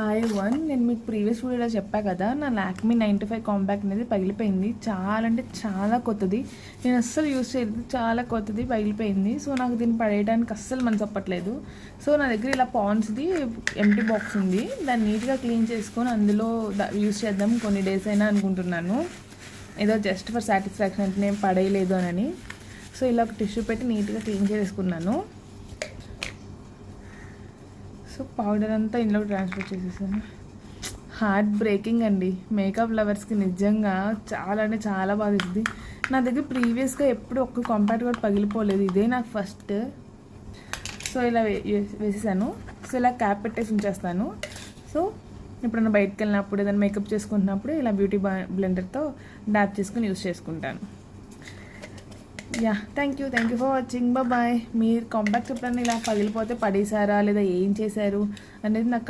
Hi one, నేను మీకు previous వీడియోలో చెప్పా కదా, నా లాక్మీ 95 కాంపాక్ట్ అనేది పగిలిపోయింది. చాలా అంటే చాలా కొత్తది, నేను అస్సలు యూజ్ చేయలేదు, చాలా కొత్తది పగిలిపోయింది. సో నాకు దీన్ని పడేయడానికి అస్సలు మనసు ఒప్పట్లేదు. సో నా దగ్గర ఇలా పాండ్స్ది ఎంటీ బాక్స్ ఉంది, దాన్ని నీట్గా క్లీన్ చేసుకొని అందులో యూజ్ చేద్దాం కొన్ని డేస్ అయినా అనుకుంటున్నాను. ఏదో జస్ట్ ఫర్ సాటిస్ఫాక్షన్ అంటే నేను పడేయలేదు అని. సో ఇలా ఒక టిష్యూ పెట్టి నీట్గా క్లీన్ చేసుకున్నాను. సో పౌడర్ అంతా ఇందులో ట్రాన్స్ఫర్ చేసేసాను. హార్ట్ బ్రేకింగ్ అండి, మేకప్ లవర్స్కి నిజంగా చాలా అంటే చాలా బాధిస్తుంది. నా దగ్గర ప్రీవియస్గా ఎప్పుడు ఒక్క కాంపాక్ట్ కూడా పగిలిపోలేదు, ఇదే నాకు ఫస్ట్. సో ఇలా వేసేసాను. సో ఇలా క్యాప్ పెట్టేసి ఉంచేస్తాను. సో ఎప్పుడైనా బయటకు వెళ్ళినప్పుడు ఏదైనా మేకప్ చేసుకుంటున్నప్పుడు ఇలా బ్యూటీ బ్లెండర్తో డాప్ చేసుకుని యూస్ చేసుకుంటాను. Yeah, thank you for watching. Bye. మీరు కాంపాక్ట్ ఎప్పుడన్నా ఇలా పగిలిపోతే పడేసారా లేదా ఏం చేశారు అనేది నాకు